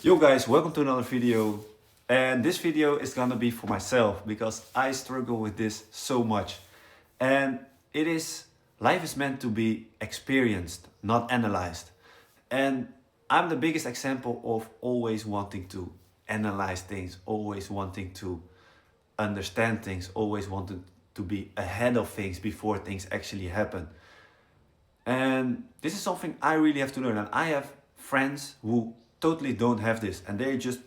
Yo guys, welcome to another video. And this video is gonna be for myself because I struggle with this so much. And life is meant to be experienced, not analyzed. And I'm the biggest example of always wanting to analyze things, always wanting to understand things, always wanting to be ahead of things before things actually happen. And this is something I really have to learn. And I have friends who totally don't have this, and they're just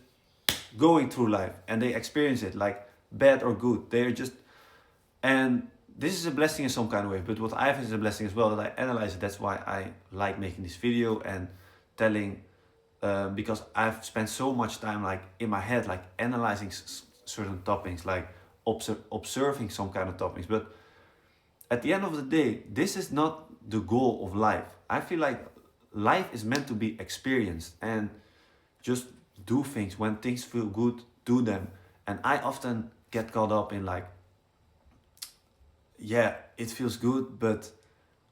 going through life and they experience it like bad or good. They're just, and this is a blessing in some kind of way. But what I have is a blessing as well, that I analyze it. That's why I like making this video and telling, because I've spent so much time like in my head, like analyzing certain topics, like observing some kind of topics. But at the end of the day, this is not the goal of life. I feel like life is meant to be experienced, and just do things. When things feel good, do them. And I often get caught up in like, yeah, it feels good, but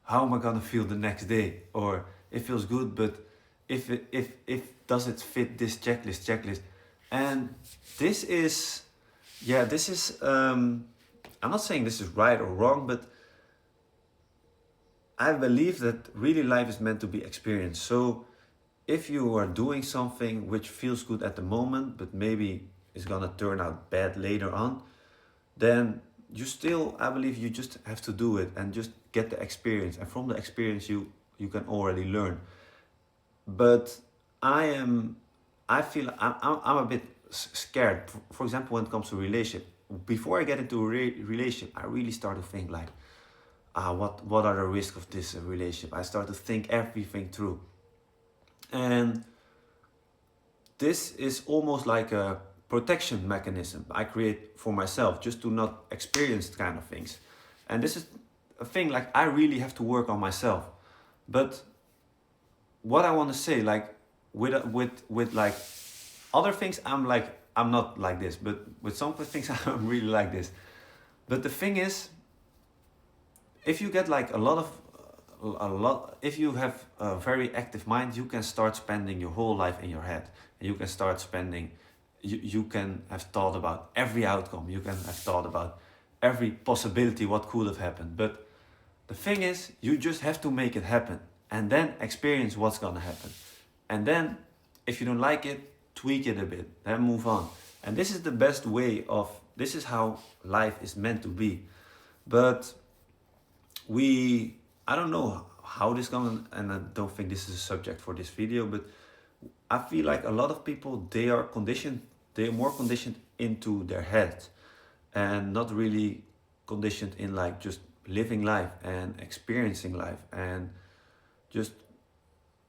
how am I gonna feel the next day? Or it feels good, but if does it fit this checklist? And this is, I'm not saying this is right or wrong, but I believe that really life is meant to be experienced. So if you are doing something which feels good at the moment, but maybe is gonna turn out bad later on, then I believe you just have to do it and just get the experience. And from the experience, you can already learn. But I feel I'm a bit scared. For example, when it comes to relationship, before I get into a relationship, I really start to think like, what are the risks of this relationship? I start to think everything through. And this is almost like a protection mechanism I create for myself, just to not experience kind of things. And this is a thing like I really have to work on myself. But what I want to say, like with like other things, I'm not like this, but with some things I'm really like this. But the thing is, if you get like if you have a very active mind, you can start spending your whole life in your head. And you can start spending, you can have thought about every outcome. You can have thought about every possibility, what could have happened. But the thing is, you just have to make it happen and then experience what's gonna happen. And then if you don't like it, tweak it a bit, then move on. And this is the best way this is how life is meant to be. But I don't know how this going, and I don't think this is a subject for this video, but I feel like a lot of people, they are more conditioned into their head and not really conditioned in like just living life and experiencing life and just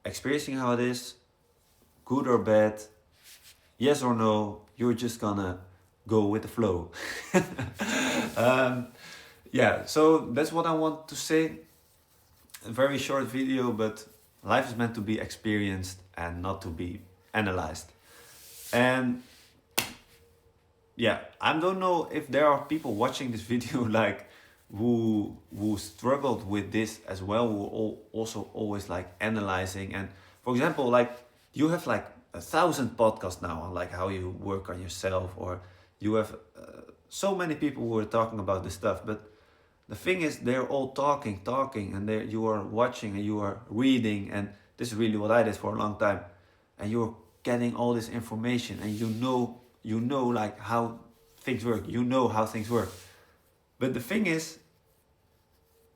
experiencing how it is, good or bad, yes or no. You're just gonna go with the flow. Yeah, so that's what I want to say. A very short video, but life is meant to be experienced and not to be analyzed. And yeah, I don't know if there are people watching this video like who struggled with this as well, who also always like analyzing. And for example, like you have like 1,000 podcasts now on like how you work on yourself, or you have so many people who are talking about this stuff. But the thing is, they're all talking, and you are watching and you are reading, and this is really what I did for a long time. And you're getting all this information, and you know like how things work. You know how things work. But the thing is,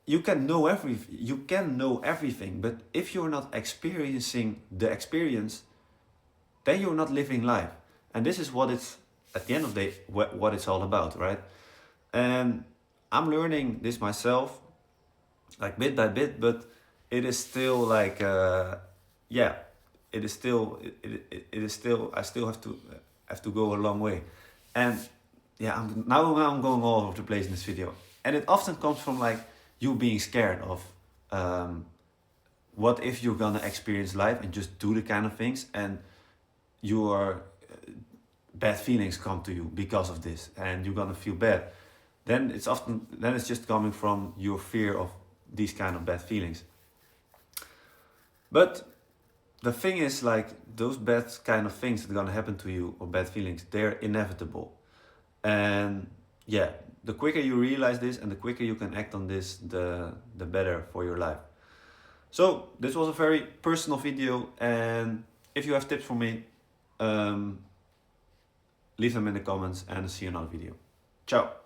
you can know everything, but if you're not experiencing the experience, then you're not living life. And this is what it's, at the end of the day, what it's all about, right? And I'm learning this myself, like bit by bit, but it is still like, it is still, I still have to go a long way. And yeah, I'm going all over the place in this video. And it often comes from like you being scared of, what if you're gonna experience life and just do the kind of things, and your bad feelings come to you because of this, and you're gonna feel bad. Then it's just coming from your fear of these kind of bad feelings. But the thing is, like, those bad kind of things that are gonna happen to you, or bad feelings, they're inevitable. And yeah, the quicker you realize this and the quicker you can act on this, the better for your life. So this was a very personal video, and if you have tips for me, leave them in the comments, and see you in another video. Ciao.